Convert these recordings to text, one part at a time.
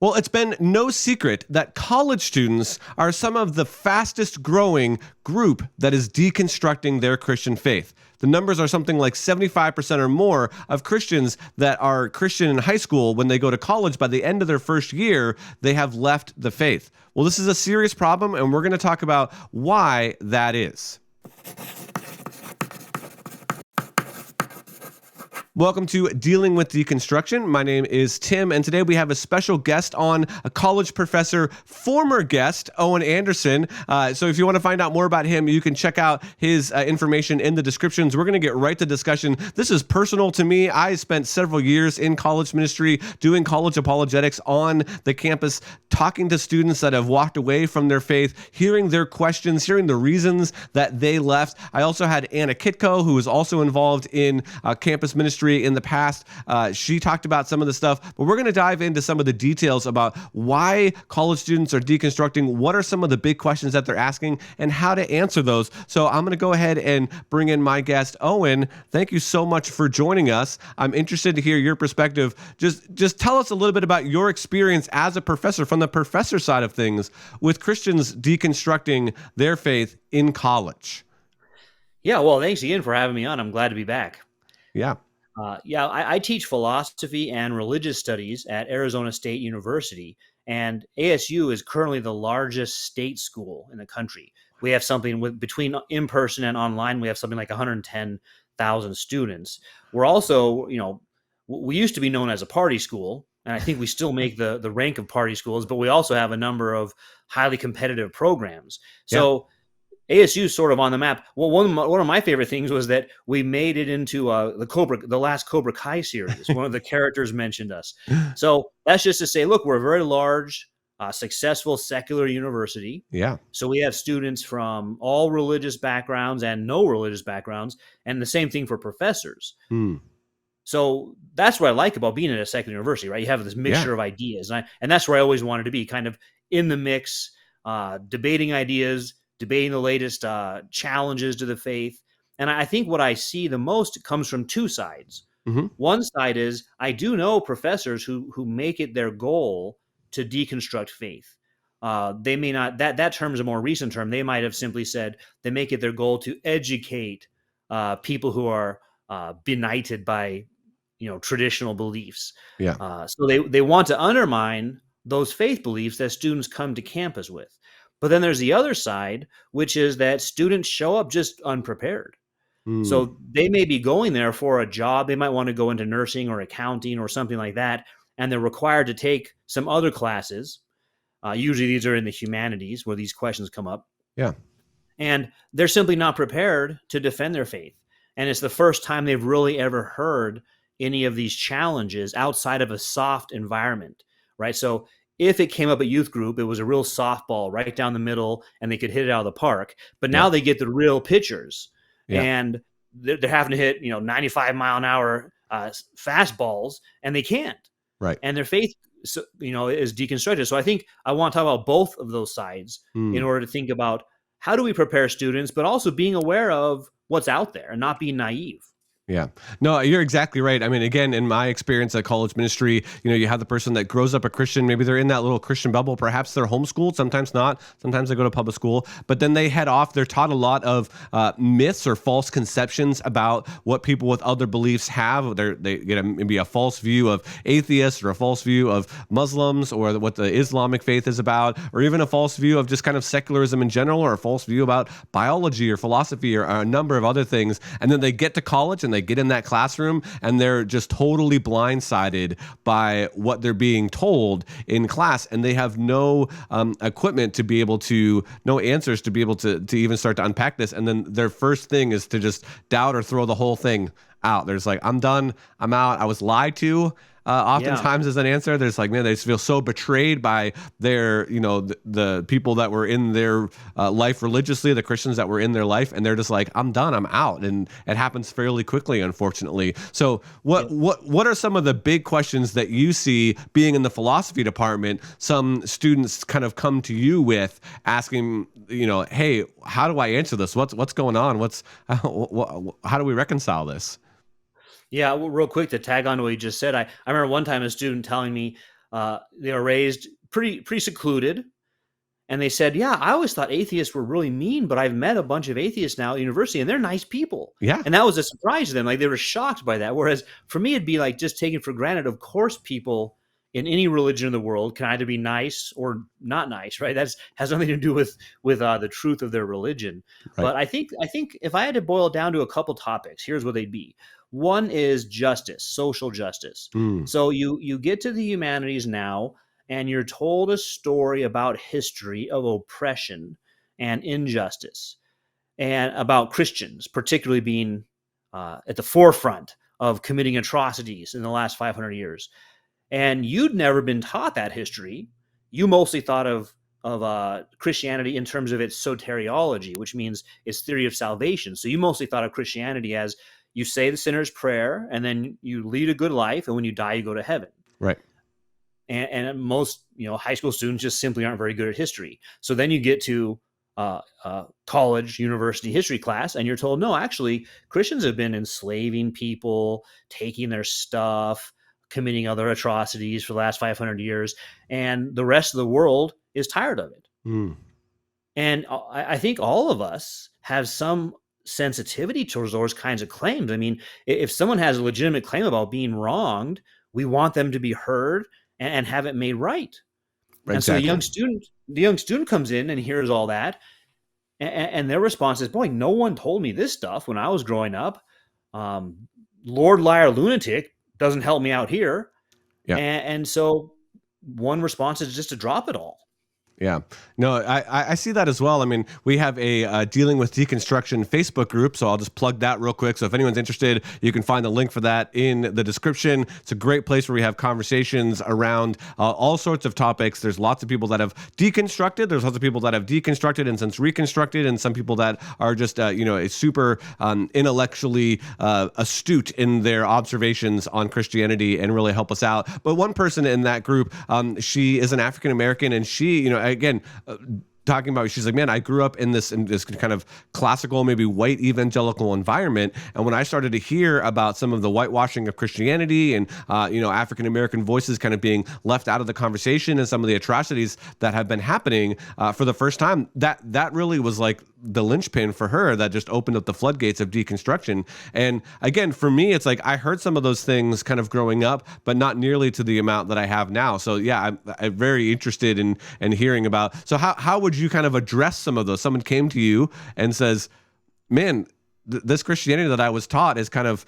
Well, it's been no secret that college students are some of the fastest growing group that is deconstructing their Christian faith. The numbers are something like 75% or more of Christians that are Christian in high school. When they go to college, by the end of their first year, they have left the faith. Well, this is a serious problem, and we're going to talk about why that is. Welcome to Dealing with Deconstruction. My name is Tim, and today we have a special guest on, a college professor, former guest, Owen Anderson. So if you want to find out more about him, you can check out his information in the descriptions. We're going to get right to discussion. This is personal to me. I spent several years in college ministry doing college apologetics on the campus, talking to students that have walked away from their faith, hearing their questions, hearing the reasons that they left. I also had Anna Kitko, who was also involved in campus ministry in the past. She talked about some of the stuff, but we're going to dive into some of the details about why college students are deconstructing, what are some of the big questions that they're asking, and how to answer those. So I'm going to go ahead and bring in my guest, Owen. Thank you so much for joining us. I'm interested to hear your perspective. Just tell us a little bit about your experience as a professor, from the professor side of things, with Christians deconstructing their faith in college. Yeah, well, thanks again for having me on. I'm glad to be back. Yeah. I teach philosophy and religious studies at Arizona State University, and ASU is currently the largest state school in the country. We have something between in-person and online, we have something like 110,000 students. We're also, we used to be known as a party school, and I think we still make the rank of party schools, but we also have a number of highly competitive programs. So ASU is sort of on the map. Well, one of my favorite things was that we made it into the last Cobra Kai series. One of the characters mentioned us. So that's just to say, look, we're a very large, successful secular university. Yeah. So we have students from all religious backgrounds and no religious backgrounds, and the same thing for professors. So that's what I like about being at a secular university, right? You have this mixture of ideas, and that's where I always wanted to be, kind of in the mix, debating ideas, debating the latest challenges to the faith. And I think what I see the most comes from two sides. Mm-hmm. One side is I do know professors who make it their goal to deconstruct faith. They may not, that term is a more recent term. They might have simply said they make it their goal to educate people who are benighted by traditional beliefs. Yeah. So they want to undermine those faith beliefs that students come to campus with. But then there's the other side, which is that students show up just unprepared. So they may be going there for a job. They might want to go into nursing or accounting or something like that, and they're required to take some other classes. Usually these are in the humanities where these questions come up. Yeah. And they're simply not prepared to defend their faith. And it's the first time they've really ever heard any of these challenges outside of a soft environment, right? So if it came up at youth group, it was a real softball right down the middle, and they could hit it out of the park. But now they get the real pitchers, and they're having to hit 95 mile an hour fastballs, and they can't. Right. And their faith, is deconstructed. So I think I want to talk about both of those sides in order to think about how do we prepare students, but also being aware of what's out there and not being naive. Yeah. No, you're exactly right. I mean, again, in my experience at college ministry, you have the person that grows up a Christian. Maybe they're in that little Christian bubble. Perhaps they're homeschooled. Sometimes not. Sometimes they go to public school. But then they head off. They're taught a lot of myths or false conceptions about what people with other beliefs have. They get maybe a false view of atheists, or a false view of Muslims, or what the Islamic faith is about, or even a false view of just kind of secularism in general, or a false view about biology or philosophy, or a number of other things. And then they get to college and they get in that classroom, and they're just totally blindsided by what they're being told in class, and they have no equipment to be able to, no answers to be able to even start to unpack this. And then their first thing is to just doubt or throw the whole thing out. There's like, I'm done, I'm out, I was lied to. Oftentimes as an answer, there's like, man, they just feel so betrayed by their, the people that were in their life religiously, the Christians that were in their life, and they're just like, I'm done, I'm out. And it happens fairly quickly, unfortunately. So what are some of the big questions that you see being in the philosophy department, some students kind of come to you with asking, hey, how do I answer this? What's going on? How do we reconcile this? Yeah, well, real quick to tag on to what you just said, I remember one time a student telling me, They were raised pretty secluded. And they said, yeah, I always thought atheists were really mean, but I've met a bunch of atheists now at university and they're nice people. Yeah. And that was a surprise to them. Like they were shocked by that. Whereas for me, it'd be like just taken for granted. Of course, people in any religion in the world can either be nice or not nice, right? That has nothing to do with the truth of their religion. Right. But I think if I had to boil it down to a couple topics, here's what they'd be. One is justice, social justice. So you get to the humanities now, and you're told a story about history of oppression and injustice, and about Christians, particularly being at the forefront of committing atrocities in the last 500 years. And you'd never been taught that history. You mostly thought of Christianity in terms of its soteriology, which means its theory of salvation. So you mostly thought of Christianity as you say the sinner's prayer, and then you lead a good life, and when you die, you go to heaven. Right. And most high school students just simply aren't very good at history. So then you get to college, university history class, and you're told, no, actually, Christians have been enslaving people, taking their stuff, committing other atrocities for the last 500 years, and the rest of the world is tired of it. And I think all of us have some sensitivity towards those kinds of claims. I mean, if someone has a legitimate claim about being wronged, we want them to be heard and have it made right. And so the young student comes in and hears all that, and their response is, boy, no one told me this stuff when I was growing up. Lord Liar Lunatic doesn't help me out here. Yeah. And so one response is just to drop it all. Yeah, no, I see that as well. I mean, we have a Dealing with Deconstruction Facebook group, so I'll just plug that real quick. So if anyone's interested, you can find the link for that in the description. It's a great place where we have conversations around all sorts of topics. There's lots of people that have deconstructed. There's lots of people that have deconstructed and since reconstructed, and some people that are just, super intellectually astute in their observations on Christianity and really help us out. But one person in that group, she is an African American, and she, again, talking about, she's like, man, I grew up in this kind of classical, maybe white evangelical environment. And when I started to hear about some of the whitewashing of Christianity and, African American voices kind of being left out of the conversation and some of the atrocities that have been happening for the first time, that really was like the linchpin for her that just opened up the floodgates of deconstruction. And again, for me, it's like I heard some of those things kind of growing up, but not nearly to the amount that I have now. So yeah, I'm very interested in hearing about. So how would you kind of address some of those? Someone came to you and says, man, this Christianity that I was taught is kind of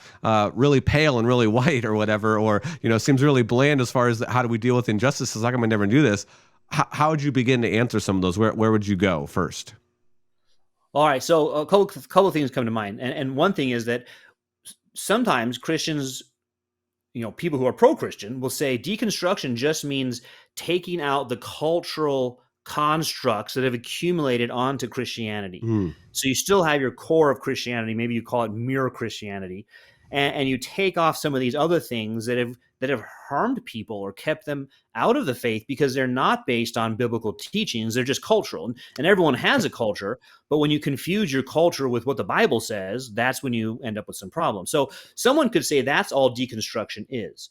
really pale and really white or whatever, or, seems really bland as far as how do we deal with injustices? How come I never do this? How would you begin to answer some of those? Where would you go first? All right. So a couple of things come to mind. And one thing is that sometimes Christians, people who are pro-Christian will say deconstruction just means taking out the cultural constructs that have accumulated onto Christianity. So you still have your core of Christianity, maybe you call it mere Christianity, and you take off some of these other things that have harmed people or kept them out of the faith because they're not based on biblical teachings. They're just cultural, and everyone has a culture. But when you confuse your culture with what the Bible says, that's when you end up with some problems. So someone could say that's all deconstruction is.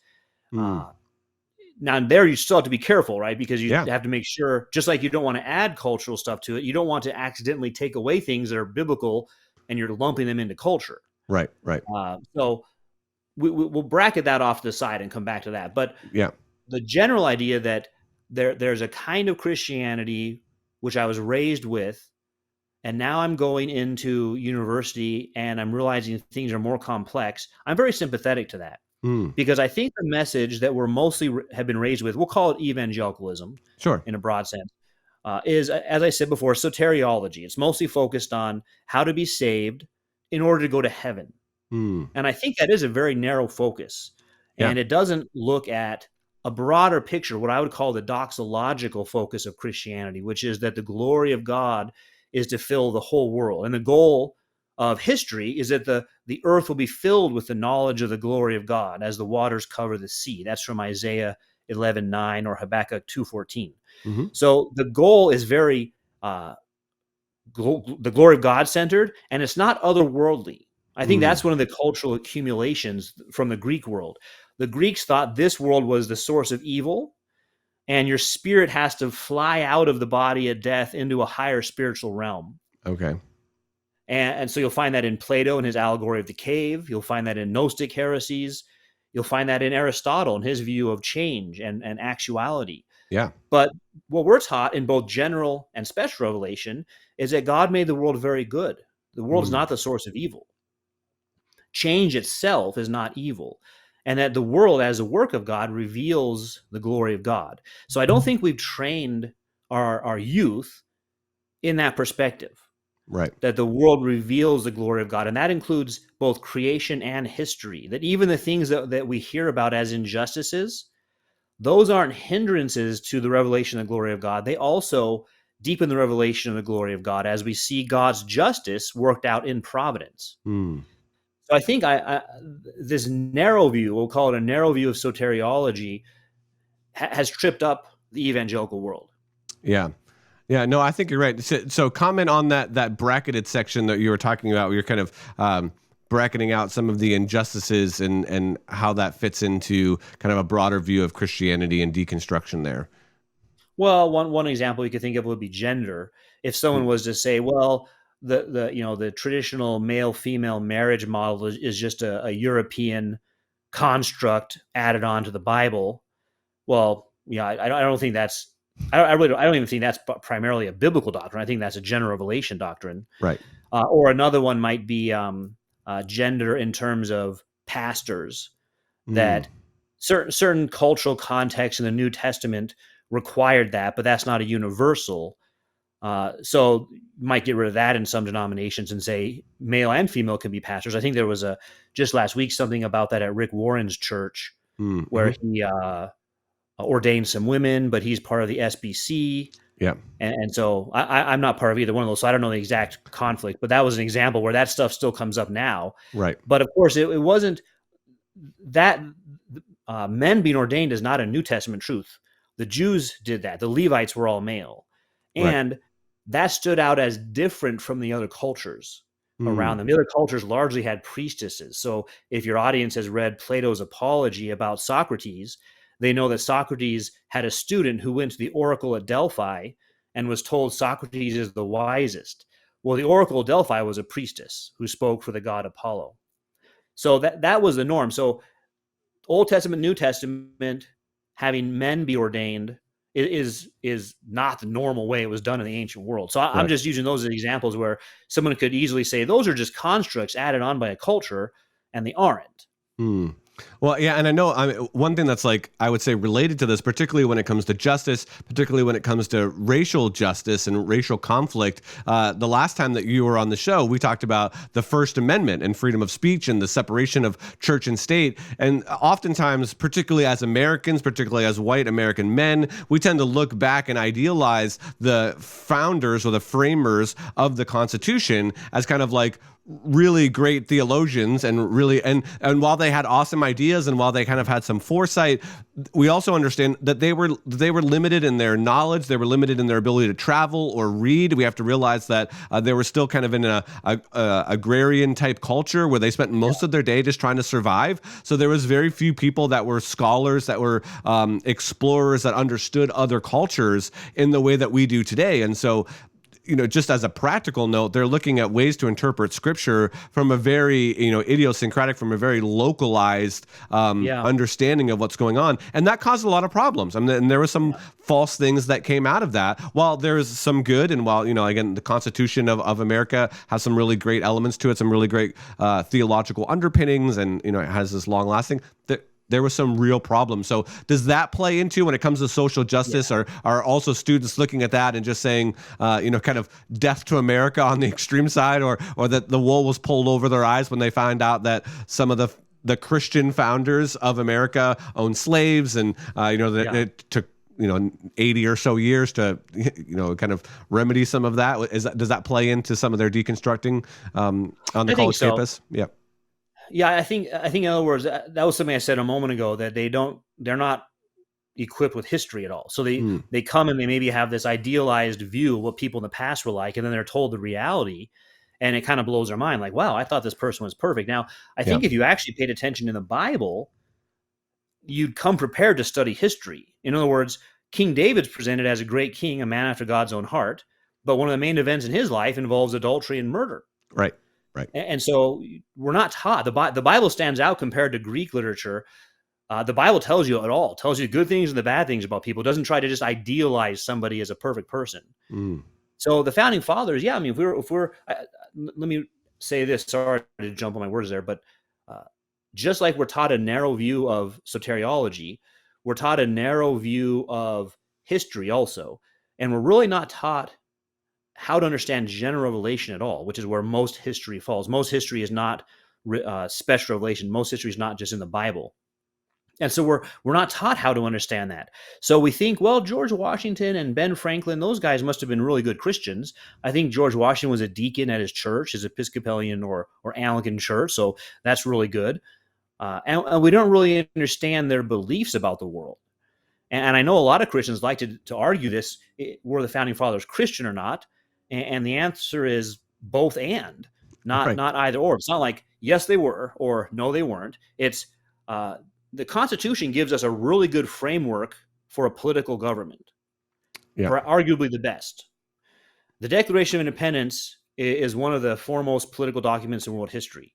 Now, there you still have to be careful, right? Because you have to make sure, just like you don't want to add cultural stuff to it, you don't want to accidentally take away things that are biblical and you're lumping them into culture. Right. So we'll bracket that off to the side and come back to that. But the general idea that there's a kind of Christianity which I was raised with, and now I'm going into university and I'm realizing things are more complex, I'm very sympathetic to that. Because I think the message that we're mostly have been raised with, we'll call it evangelicalism, sure, in a broad sense, is, as I said before, soteriology. It's mostly focused on how to be saved in order to go to heaven. And I think that is a very narrow focus. And it doesn't look at a broader picture, what I would call the doxological focus of Christianity, which is that the glory of God is to fill the whole world. And the goal of history is that the earth will be filled with the knowledge of the glory of God as the waters cover the sea. That's from Isaiah 11:9 or Habakkuk 2:14. So the goal is very the glory of God centered, and it's not otherworldly. I think that's one of the cultural accumulations from the Greek world. The Greeks thought this world was the source of evil, and your spirit has to fly out of the body at death into a higher spiritual realm. Okay. And so you'll find that in Plato and his allegory of the cave. You'll find that in Gnostic heresies. You'll find that in Aristotle and his view of change and actuality. Yeah. But what we're taught in both general and special revelation is that God made the world very good. The world is not the source of evil. Change itself is not evil. And that the world as a work of God reveals the glory of God. So I don't think we've trained our youth in that perspective. Right. That the world reveals the glory of God. And that includes both creation and history. That even the things that we hear about as injustices, those aren't hindrances to the revelation of the glory of God. They also deepen the revelation of the glory of God as we see God's justice worked out in providence. So I think this narrow view, we'll call it a narrow view of soteriology, has tripped up the evangelical world. Yeah. Yeah, no, I think you're right. So comment on that bracketed section that you were talking about, where you're kind of bracketing out some of the injustices and how that fits into kind of a broader view of Christianity and deconstruction there. Well, one example you could think of would be gender. If someone was to say, well, the traditional male-female marriage model is just a European construct added on to the Bible. Well, I don't think that's. I don't even think that's primarily a biblical doctrine. I think that's a general revelation doctrine. Right. Or another one might be gender in terms of pastors. That certain cultural contexts in the New Testament required that, but that's not a universal. So you might get rid of that in some denominations and say male and female can be pastors. I think there was just last week something about that at Rick Warren's church, where he ordained some women, but he's part of the SBC. Yeah. And so I'm not part of either one of those, so I don't know the exact conflict, but that was an example where that stuff still comes up now. Right. But of course, it wasn't that men being ordained is not a New Testament truth. The Jews did that. The Levites were all male. And that stood out as different from the other cultures around them. The other cultures largely had priestesses. So if your audience has read Plato's Apology about Socrates, they know that Socrates had a student who went to the oracle at Delphi and was told Socrates is the wisest. Well, the oracle of Delphi was a priestess who spoke for the god Apollo. So that was the norm. So Old Testament, New Testament, having men be ordained is not the normal way it was done in the ancient world. So I'm just using those as examples where someone could easily say those are just constructs added on by a culture, and they aren't. Well, yeah, and I know one thing that's I would say related to this, particularly when it comes to justice, particularly when it comes to racial justice and racial conflict. The last time that you were on the show, we talked about the First Amendment and freedom of speech and the separation of church and state. And oftentimes, particularly as Americans, particularly as white American men, we tend to look back and idealize the founders or the framers of the Constitution as kind of really great theologians and while they had awesome ideas and while they kind of had some foresight, we also understand that they were limited in their knowledge. They were limited in their ability to travel or read. We have to realize that they were still kind of in a agrarian type culture where they spent most of their day just trying to survive. So there was very few people that were scholars, that were explorers, that understood other cultures in the way that we do today. And so just as a practical note, they're looking at ways to interpret scripture from a very, idiosyncratic, from a very localized understanding of what's going on. And that caused a lot of problems. I mean, and there were some false things that came out of that. While there's some good, and while, again, the Constitution of America has some really great elements to it, some really great theological underpinnings, and, it has this long lasting, there was some real problems. So does that play into, when it comes to social justice, are also students looking at that and just saying, kind of death to America on the extreme side, or that the wool was pulled over their eyes when they found out that some of the Christian founders of America owned slaves, and that it took 80 or so years to kind of remedy some of that? Does that play into some of their deconstructing on the college campus? Yeah. Yeah, I think in other words, that was something I said a moment ago, that they're not equipped with history at all. So they come and they maybe have this idealized view of what people in the past were like, and then they're told the reality, and it kind of blows their mind. Like, wow, I thought this person was perfect. Now, I think if you actually paid attention in the Bible, you'd come prepared to study history. In other words, King David's presented as a great king, a man after God's own heart, but one of the main events in his life involves adultery and murder. Right. Right. And so we're not taught. The Bible stands out compared to Greek literature. The Bible tells you it all. It tells you good things and the bad things about people. It doesn't try to just idealize somebody as a perfect person. So the founding fathers, yeah, I mean, let me say this. Sorry to jump on my words there, but just like we're taught a narrow view of soteriology, we're taught a narrow view of history also, and we're really not taught how to understand general revelation at all, which is where most history falls. Most history is not special revelation. Most history is not just in the Bible. And so we're not taught how to understand that. So we think, well, George Washington and Ben Franklin, those guys must have been really good Christians. I think George Washington was a deacon at his church, his Episcopalian or Anglican church, so that's really good. And we don't really understand their beliefs about the world. And I know a lot of Christians like to argue this, were the founding fathers Christian or not? And the answer is both and, not either or. It's not like, yes, they were, or no, they weren't. It's the Constitution gives us a really good framework for a political government, arguably the best. The Declaration of Independence is one of the foremost political documents in world history.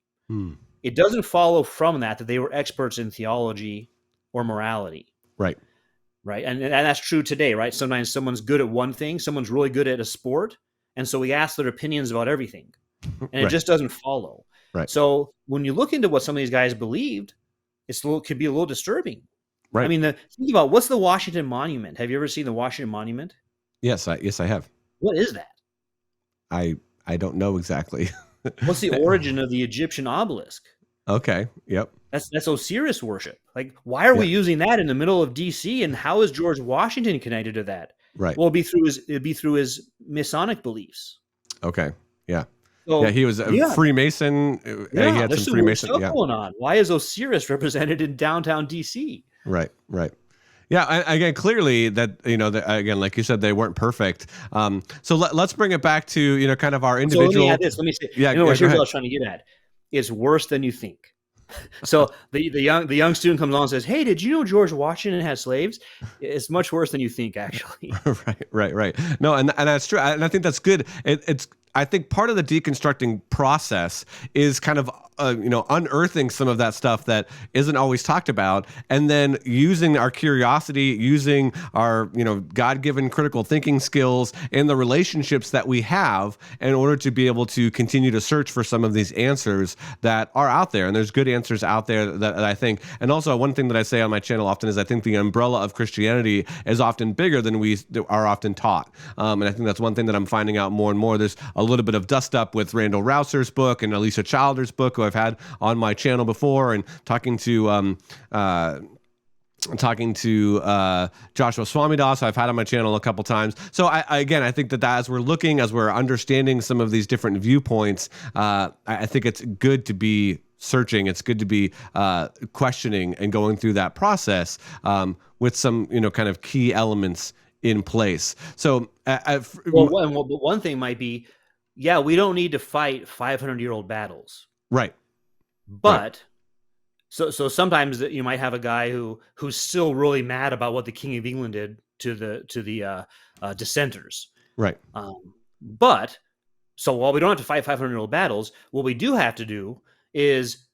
It doesn't follow from that they were experts in theology or morality. Right. And that's true today, right? Sometimes someone's good at one thing, someone's really good at a sport, and so we ask their opinions about everything. And it just doesn't follow. So when you look into what some of these guys believed, could be a little disturbing. I mean, think about what's the Washington Monument. Have you ever seen the Washington Monument? Yes, I have. What is that? I don't know exactly. What's the origin of the Egyptian obelisk? Okay. Yep. That's Osiris worship. Like, why are we using that in the middle of DC? And how is George Washington connected to that? Right. Well, it'd be through his Masonic beliefs. Okay. Yeah. So, he was a Freemason. He had there's some Freemason stuff going on. Why is Osiris represented in downtown DC? Right. Yeah, again, clearly that, again, like you said, they weren't perfect. So let's bring it back to, kind of our individual. So let me add this. Let me say, here's what I was trying to get at. It's worse than you think. So the young student comes along and says, "Hey, did you know George Washington had slaves?" It's much worse than you think, actually. Right. No, and that's true. And I think that's good. I think part of the deconstructing process is kind of, unearthing some of that stuff that isn't always talked about, and then using our curiosity, using our, God-given critical thinking skills and the relationships that we have in order to be able to continue to search for some of these answers that are out there. And there's good answers out there that I think. And also one thing that I say on my channel often is I think the umbrella of Christianity is often bigger than we are often taught. And I think that's one thing that I'm finding out more and more. There's a little bit of dust up with Randall Rouser's book and Alicia Childer's book, who I've had on my channel before, and talking to Joshua Swamidas, I've had on my channel a couple times. So I think that as we're understanding some of these different viewpoints, I think it's good to be searching. It's good to be questioning and going through that process with some, kind of key elements in place. So, one thing might be, we don't need to fight 500-year-old battles. Right. But so sometimes you might have a guy who's still really mad about what the King of England did to the dissenters. Right. But so while we don't have to fight 500-year-old battles, what we do have to do is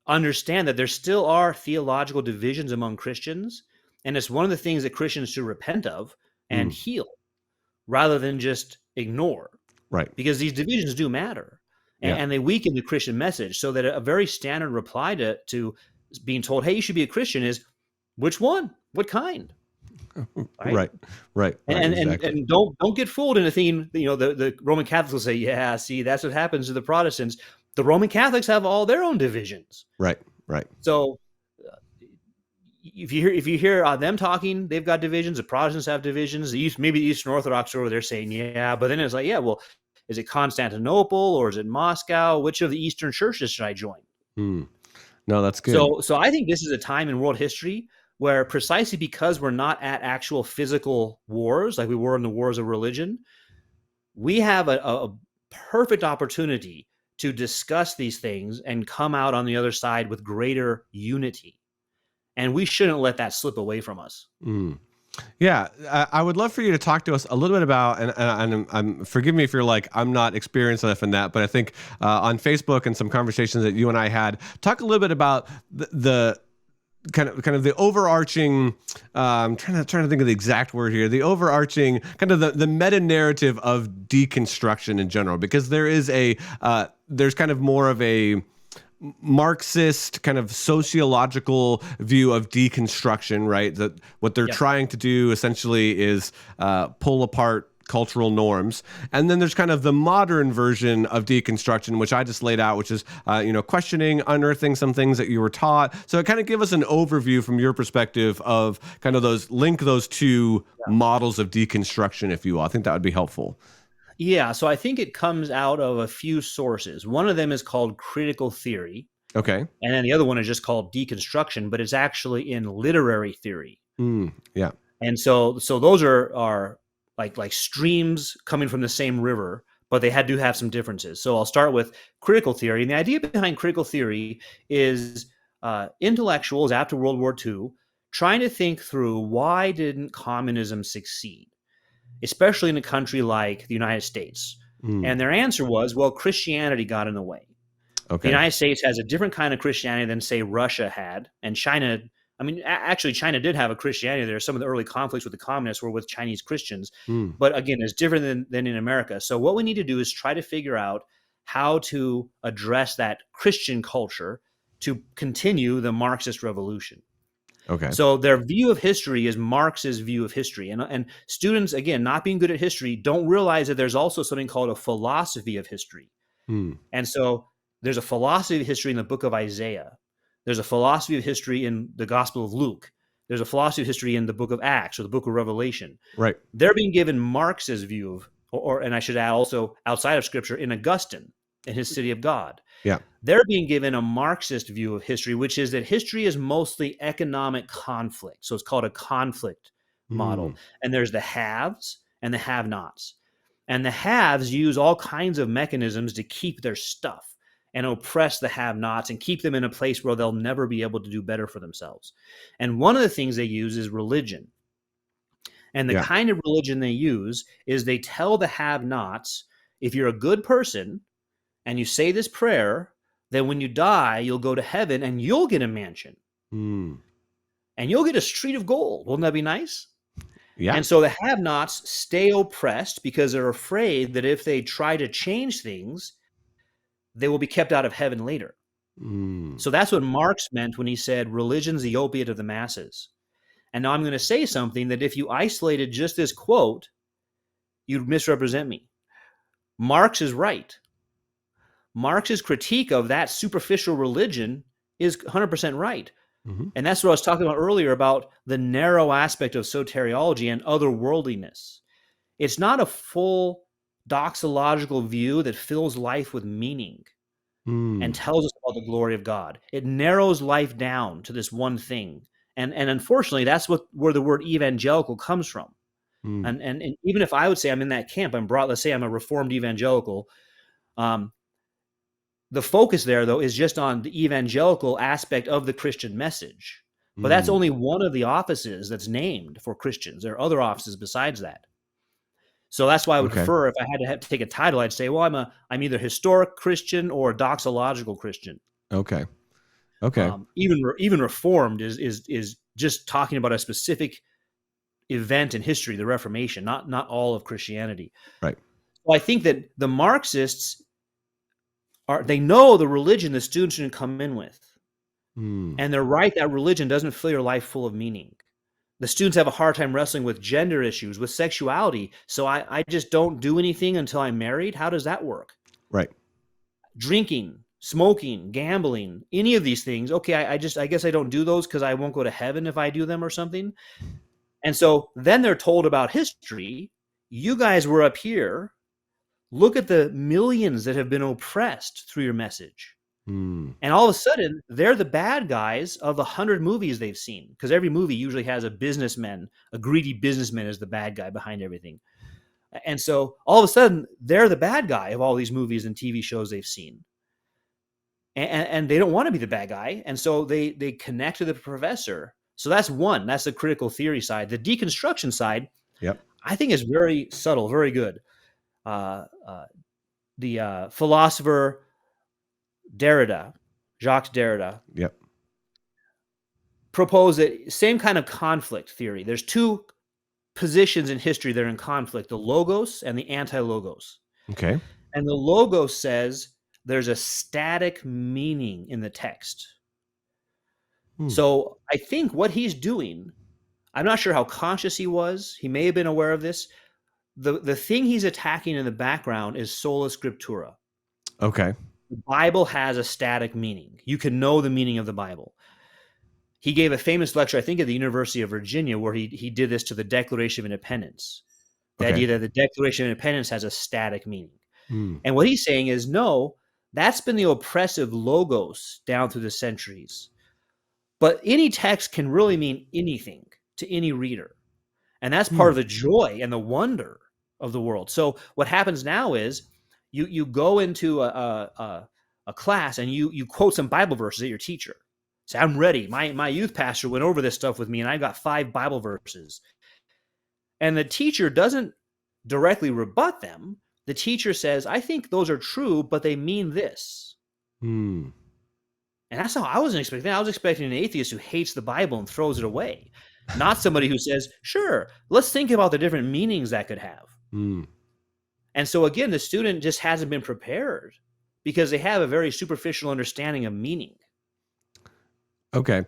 understand that there still are theological divisions among Christians, and it's one of the things that Christians should repent of and heal, rather than just ignore. Right. Because these divisions do matter. And they weaken the Christian message, so that a very standard reply to being told, "Hey, you should be a Christian," is, "Which one? What kind?" Right. And don't get fooled into thinking, the Roman Catholics will say, "Yeah, see, that's what happens to the Protestants." The Roman Catholics have all their own divisions. Right. So if you hear them talking, they've got divisions. The Protestants have divisions. Maybe the Eastern Orthodox are over there saying, "Yeah," but then it's like, well, is it Constantinople or is it Moscow? Which of the Eastern churches should I join? No, that's good. So I think this is a time in world history where, precisely because we're not at actual physical wars like we were in the wars of religion, we have a perfect opportunity to discuss these things and come out on the other side with greater unity. And we shouldn't let that slip away from us. Yeah, I would love for you to talk to us a little bit about, and forgive me if you're like, I'm not experienced enough in that, but I think on Facebook and some conversations that you and I had, talk a little bit about the kind of the overarching, trying to think of the exact word here, the overarching kind of the meta narrative of deconstruction in general, because there is there's kind of more of a Marxist kind of sociological view of deconstruction, right? That what they're trying to do essentially is pull apart cultural norms. And then there's kind of the modern version of deconstruction, which I just laid out, which is, questioning, unearthing some things that you were taught. So kind of give us an overview from your perspective of kind of those two models of deconstruction, if you will. I think that would be helpful. Yeah, so I think it comes out of a few sources. One of them is called critical theory, Okay. and then the other one is just called deconstruction, but it's actually in literary theory. Yeah. And so those are like streams coming from the same river, but they do have some differences. So I'll start with critical theory, and the idea behind critical theory is intellectuals after World War II trying to think through why didn't communism succeed, especially in a country like the United States. And their answer was, well, Christianity got in the way. The Okay. United States has a different kind of Christianity than, say, Russia had. And China, I mean, actually, China did have a Christianity there. Some of the early conflicts with the communists were with Chinese Christians. But again, it's different than in America. So what we need to do is try to figure out how to address that Christian culture to continue the Marxist revolution. Okay. So their view of history is Marx's view of history. And students, again, not being good at history, don't realize that there's also something called a philosophy of history. And so there's a philosophy of history in the book of Isaiah. There's a philosophy of history in the Gospel of Luke. There's a philosophy of history in the book of Acts or the book of Revelation. Right. They're being given Marx's view of, and I should add also outside of Scripture, in Augustine, in his City of God. Yeah. They're being given a Marxist view of history, which is that history is mostly economic conflict. So it's called a conflict model. And there's the haves and the have-nots. And the haves use all kinds of mechanisms to keep their stuff and oppress the have-nots and keep them in a place where they'll never be able to do better for themselves. And one of the things they use is religion. And the kind of religion they use is they tell the have-nots, if you're a good person and you say this prayer, then when you die, you'll go to heaven and you'll get a mansion. And you'll get a street of gold. Wouldn't that be nice? Yeah. And so the have-nots stay oppressed because they're afraid that if they try to change things, they will be kept out of heaven later. So that's what Marx meant when he said religion's the opiate of the masses. And now I'm going to say something that if you isolated just this quote, you'd misrepresent me. Marx is right. Marx's critique of that superficial religion is 100% right. And that's what I was talking about earlier about the narrow aspect of soteriology and otherworldliness. It's not a full doxological view that fills life with meaning and tells us about the glory of God. It narrows life down to this one thing. And unfortunately, that's where the word evangelical comes from. And even if I would say I'm in that camp, let's say I'm a reformed evangelical, the focus there, though, is just on the evangelical aspect of the Christian message. But that's only one of the offices that's named for Christians. There are other offices besides that. So that's why I would prefer, if I had to take a title, I'd say, well, I'm either historic Christian or doxological Christian. Okay. Even reformed is just talking about a specific event in history, the Reformation, not all of Christianity. Right. Well, I think that the Marxists they know the religion the students shouldn't come in with. And they're right that religion doesn't fill your life full of meaning. The students have a hard time wrestling with gender issues, with sexuality. So I just don't do anything until I'm married. How does that work? Right. Drinking, smoking, gambling, any of these things. Okay, I guess I don't do those because I won't go to heaven if I do them or something. And so then they're told about history. You guys were up here. Look at the millions that have been oppressed through your message. And all of a sudden, they're the bad guys of the 100 movies they've seen, because every movie usually has a greedy businessman as the bad guy behind everything. And so all of a sudden, they're the bad guy of all these movies and TV shows they've seen. And they don't want to be the bad guy. And so they connect to the professor So that's one. That's the critical theory side. The deconstruction side, Yep. I think, is very subtle, very good. The philosopher Derrida, Jacques Derrida, Yep. proposed that same kind of conflict theory. There's two positions in history that are in conflict: the logos and the anti-logos. Okay. And the logos says there's a static meaning in the text. So I think what he's doing, I'm not sure how conscious he was. He may have been aware of this. The thing he's attacking in the background is sola scriptura. Okay. The Bible has a static meaning. You can know the meaning of the Bible. He gave a famous lecture, I think, at the University of Virginia, where he did this to the Declaration of Independence. The idea that the Declaration of Independence has a static meaning. And what he's saying is, no, that's been the oppressive logos down through the centuries. But any text can really mean anything to any reader. And that's part of the joy and the wonder of the world. So what happens now is you go into a class and you quote some Bible verses at your teacher. Say, I'm ready. My youth pastor went over this stuff with me, and I got 5 Bible verses. And the teacher doesn't directly rebut them. The teacher says, I think those are true, but they mean this. And that's how I wasn't expecting. I was expecting an atheist who hates the Bible and throws it away, not somebody who says, sure, let's think about the different meanings that could have. And so again, the student just hasn't been prepared because they have a very superficial understanding of meaning. Okay.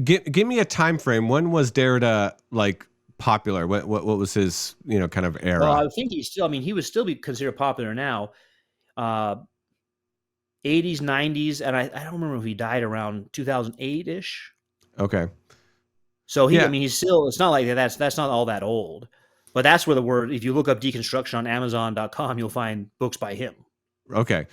Give me a time frame. When was Derrida like popular? What was his, kind of era? Well, I think he would still be considered popular now. 80s, 90s, and I don't remember if he died around 2008-ish. Okay. So he's still, it's not like that's not all that old. But that's where the word, if you look up deconstruction on Amazon.com, you'll find books by him. Okay.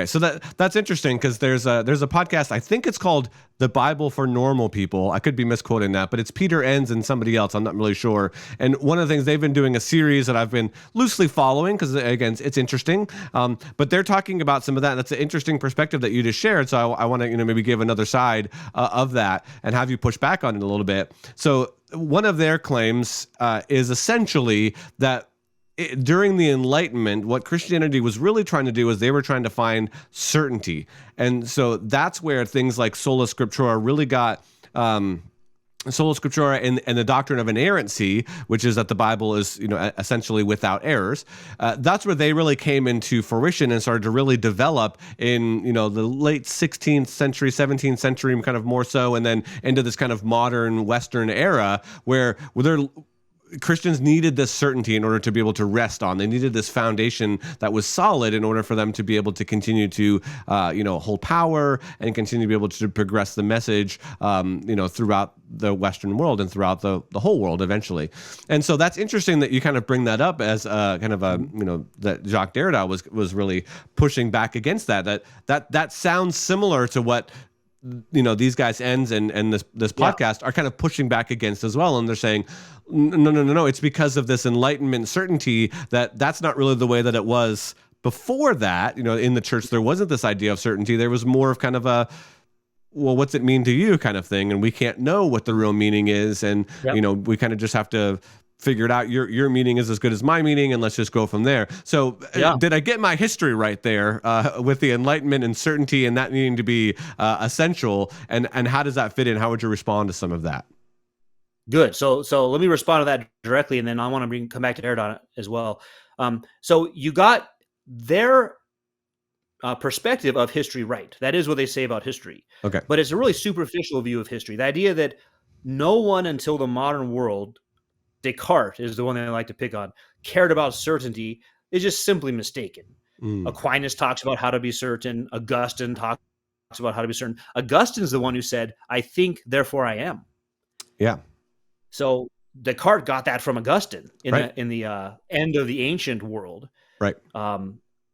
So that's interesting because there's a podcast, I think it's called The Bible for Normal People. I could be misquoting that, but it's Peter Enns and somebody else. I'm not really sure. And one of the things, they've been doing a series that I've been loosely following because, again, it's interesting. But they're talking about some of that. That's an interesting perspective that you just shared. So I want to maybe give another side of that and have you push back on it a little bit. So one of their claims is essentially that during the Enlightenment, what Christianity was really trying to do is they were trying to find certainty. And so that's where things like sola scriptura really got sola scriptura and the doctrine of inerrancy, which is that the Bible is, essentially without errors. That's where they really came into fruition and started to really develop in, the late 16th century, 17th century, kind of more so, and then into this kind of modern Western era where Christians needed this certainty in order to be able to rest on. They needed this foundation that was solid in order for them to be able to continue to, hold power and continue to be able to progress the message, throughout the Western world and throughout the whole world eventually. And so that's interesting that you kind of bring that up as that Jacques Derrida was really pushing back against that sounds similar to what these guys Enns and this podcast are kind of pushing back against as well. And they're saying, no, it's because of this Enlightenment certainty that's not really the way that it was before that. In the church, there wasn't this idea of certainty. There was more of kind of a, well, what's it mean to you kind of thing. And we can't know what the real meaning is. And, we kind of just have to figure it out. Your meaning is as good as my meaning, and let's just go from there. So did I get my history right there with the Enlightenment and certainty and that needing to be essential? And how does that fit in? How would you respond to some of that? Good. So let me respond to that directly, and then I want to come back to Derrida as well. So you got their perspective of history right. That is what they say about history. Okay. But it's a really superficial view of history. The idea that no one until the modern world, Descartes is the one that I like to pick on, cared about certainty is just simply mistaken. Aquinas talks about how to be certain. Augustine talks about how to be certain. Augustine's the one who said, I think, therefore I am. Yeah. So Descartes got that from Augustine in Right. the end of the ancient world. Right.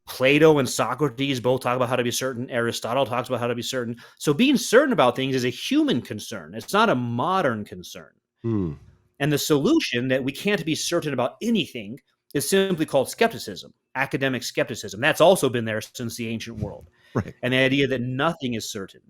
Plato and Socrates both talk about how to be certain. Aristotle talks about how to be certain. So being certain about things is a human concern. It's not a modern concern. And the solution that we can't be certain about anything is simply called skepticism, academic skepticism. That's also been there since the ancient world. Right. And the idea that nothing is certain.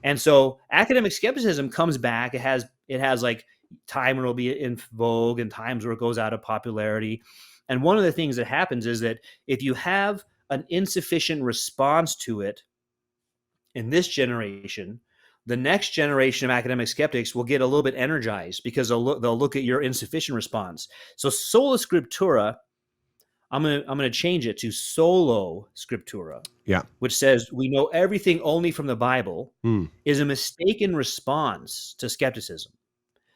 And so academic skepticism comes back. It It has like time where it'll be in vogue and times where it goes out of popularity. And one of the things that happens is that if you have an insufficient response to it in this generation, the next generation of academic skeptics will get a little bit energized because they'll look at your insufficient response. So sola scriptura, I'm gonna change it to solo scriptura, Yeah. which says we know everything only from the Bible, is a mistaken response to skepticism.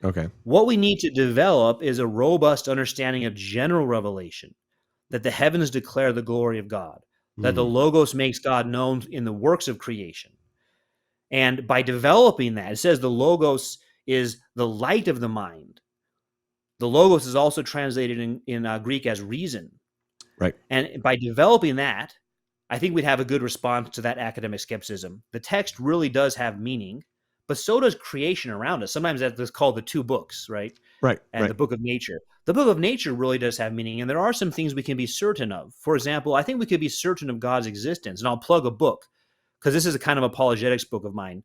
Okay. What we need to develop is a robust understanding of general revelation, that the heavens declare the glory of God, that the Logos makes God known in the works of creation. And by developing that, it says the Logos is the light of the mind. The Logos is also translated in Greek as reason. Right. And by developing that, I think we'd have a good response to that academic skepticism. The text really does have meaning, but so does creation around us. Sometimes that's called the two books, right? Right. And the book of nature. The book of nature really does have meaning, and there are some things we can be certain of. For example, I think we could be certain of God's existence, and I'll plug a book, because this is a kind of apologetics book of mine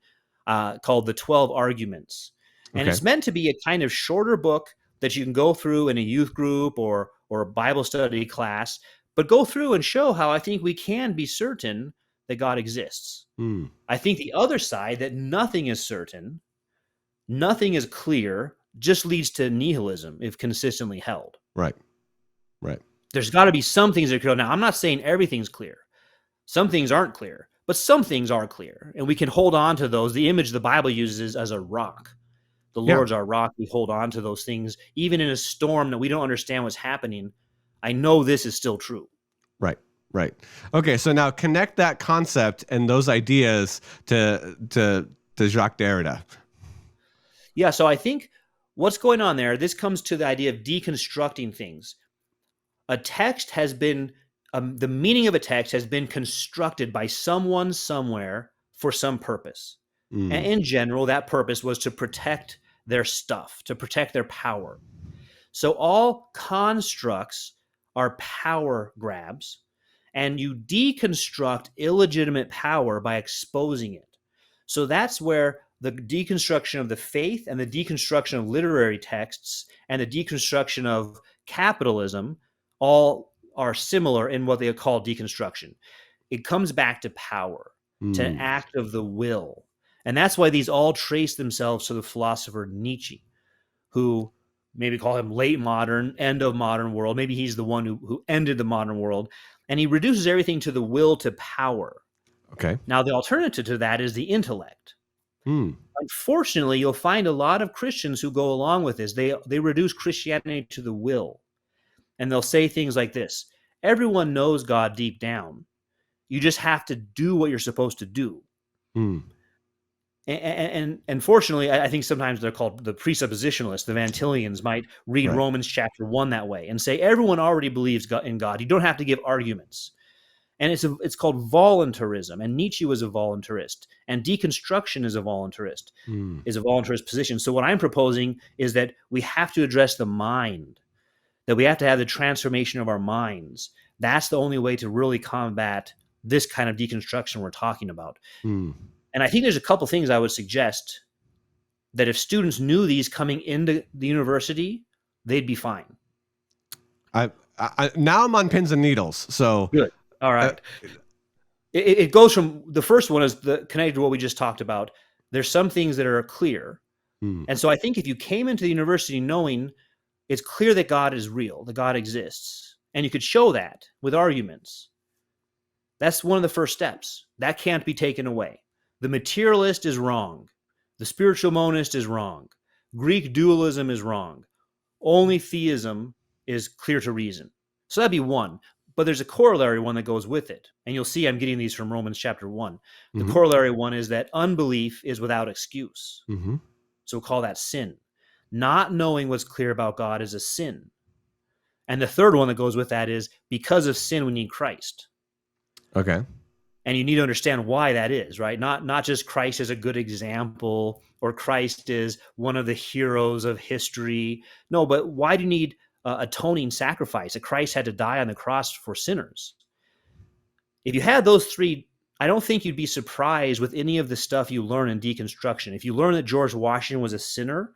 called The 12 Arguments. And it's meant to be a kind of shorter book that you can go through in a youth group or a Bible study class, but go through and show how I think we can be certain that God exists. I think the other side, that nothing is certain, nothing is clear, just leads to nihilism if consistently held. Right. Right. There's got to be some things that are clear. Now, I'm not saying everything's clear. Some things aren't clear, but some things are clear, and we can hold on to those. The image the Bible uses as a rock. The Lord's our rock. We hold on to those things. Even in a storm that we don't understand what's happening, I know this is still true. Right. Right. Okay. So now connect that concept and those ideas to Jacques Derrida. Yeah. So I think what's going on there, this comes to the idea of deconstructing things. A text has been, the meaning of a text has been constructed by someone somewhere for some purpose. And in general, that purpose was to protect their stuff, to protect their power. So all constructs are power grabs, and you deconstruct illegitimate power by exposing it. So that's where the deconstruction of the faith and the deconstruction of literary texts and the deconstruction of capitalism all are similar in what they call deconstruction. It comes back to power, to an act of the will. And that's why these all trace themselves to the philosopher Nietzsche, who maybe call him late modern, end of modern world. Maybe he's the one who ended the modern world. And he reduces everything to the will to power. Okay. Now, the alternative to that is the intellect. Unfortunately, you'll find a lot of Christians who go along with this. They reduce Christianity to the will. And they'll say things like this: everyone knows God deep down. You just have to do what you're supposed to do. And unfortunately, I think sometimes they're called the presuppositionalists. The Van Tillians might read Romans chapter 1 that way and say everyone already believes in God. You don't have to give arguments. And it's called voluntarism. And Nietzsche was a voluntarist. And deconstruction is a voluntarist, is a voluntarist position. So what I'm proposing is that we have to address the mind, that we have to have the transformation of our minds. That's the only way to really combat this kind of deconstruction we're talking about. And I think there's a couple things I would suggest that if students knew these coming into the university, they'd be fine. Now I'm on pins and needles. So good. All right. It goes from, the first one is connected to what we just talked about. There's some things that are clear. And so I think if you came into the university knowing it's clear that God is real, that God exists, and you could show that with arguments, that's one of the first steps. That can't be taken away. The materialist is wrong. The spiritual monist is wrong. Greek dualism is wrong. Only theism is clear to reason. So that'd be one. But there's a corollary one that goes with it. And you'll see I'm getting these from Romans chapter 1. The corollary one is that unbelief is without excuse. So we'll call that sin. Not knowing what's clear about God is a sin. And the third one that goes with that is because of sin, we need Christ. Okay. And you need to understand why that is, right? Not just Christ is a good example or Christ is one of the heroes of history. No, but why do you need atoning sacrifice? That Christ had to die on the cross for sinners. If you had those three, I don't think you'd be surprised with any of the stuff you learn in deconstruction. If you learn that George Washington was a sinner,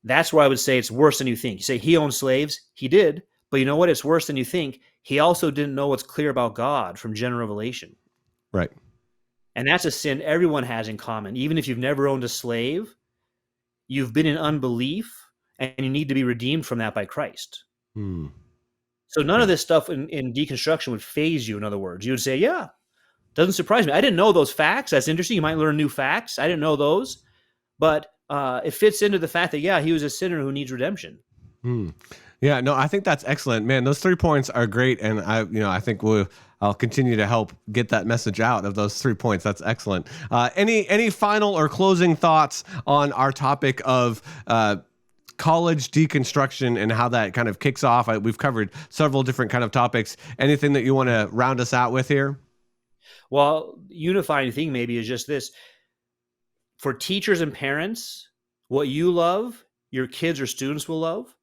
That's where I would say it's worse than you think. You say he owned slaves. He did. But you know what? It's worse than you think. He also didn't know what's clear about God from general revelation. Right. And that's a sin everyone has in common. Even if you've never owned a slave, you've been in unbelief, and you need to be redeemed from that by Christ. So none of this stuff in deconstruction would phase you, in other words. You would say, yeah, doesn't surprise me. I didn't know those facts. That's interesting. You might learn new facts. I didn't know those. But it fits into the fact that, yeah, he was a sinner who needs redemption. Yeah, no, I think that's excellent, man. Those 3 points are great, and I think I'll continue to help get that message out of those 3 points. That's excellent. Any final or closing thoughts on our topic of college deconstruction and how that kind of kicks off? We've covered several different kind of topics. Anything that you want to round us out with here? Well, unifying thing maybe is just this. For teachers and parents, what you love, your kids or students will love.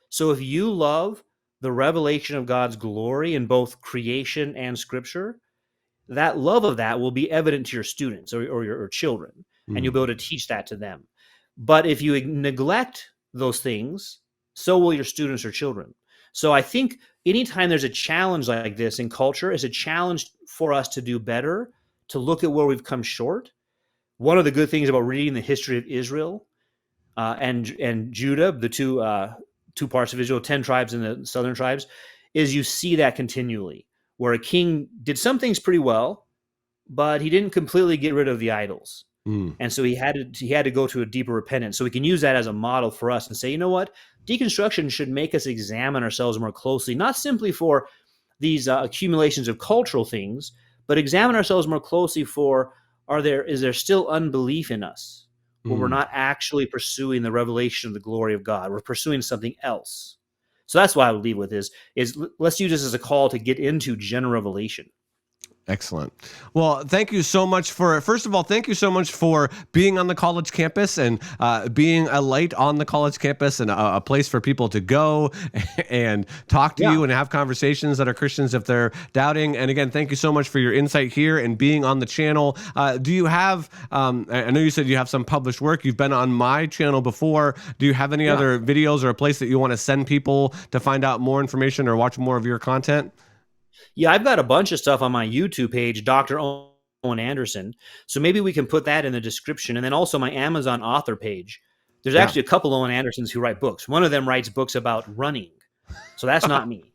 So if you love the revelation of God's glory in both creation and scripture, that love of that will be evident to your students or your children, and you'll be able to teach that to them. But if you neglect those things, so will your students or children. So I think anytime there's a challenge like this in culture, it's a challenge for us to do better, to look at where we've come short. One of the good things about reading the history of Israel and Judah, the two parts of Israel, 10 tribes and the southern tribes, is you see that continually, where a king did some things pretty well, but he didn't completely get rid of the idols. And so he had to go to a deeper repentance. So we can use that as a model for us and say, you know what? Deconstruction should make us examine ourselves more closely, not simply for these accumulations of cultural things, but examine ourselves more closely for, is there still unbelief in us? Where we're not actually pursuing the revelation of the glory of God. We're pursuing something else. So that's what I would leave with is let's use this as a call to get into general revelation. Excellent. Well, thank you so much first of all, thank you so much for being on the college campus and being a light on the college campus and a place for people to go and talk to you and have conversations that are Christians if they're doubting. And again, thank you so much for your insight here and being on the channel. Do you have, I know you said you have some published work. You've been on my channel before. Do you have any other videos or a place that you want to send people to find out more information or watch more of your content? Yeah, I've got a bunch of stuff on my YouTube page, Dr. Owen Anderson. So maybe we can put that in the description. And then also my Amazon author page. There's actually a couple Owen Andersons who write books. One of them writes books about running. So that's not me.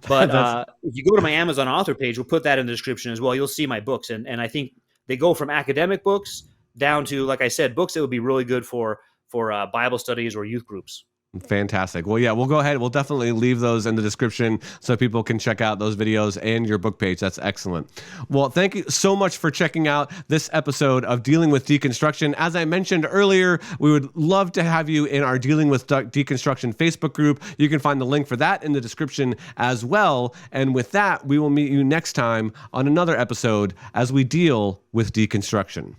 But if you go to my Amazon author page, we'll put that in the description as well. You'll see my books. And I think they go from academic books down to, like I said, books that would be really good for Bible studies or youth groups. Fantastic. Well, yeah, we'll go ahead. We'll definitely leave those in the description so people can check out those videos and your book page. That's excellent. Well, thank you so much for checking out this episode of Dealing with Deconstruction. As I mentioned earlier, we would love to have you in our Dealing with Deconstruction Facebook group. You can find the link for that in the description as well. And with that, we will meet you next time on another episode as we deal with deconstruction.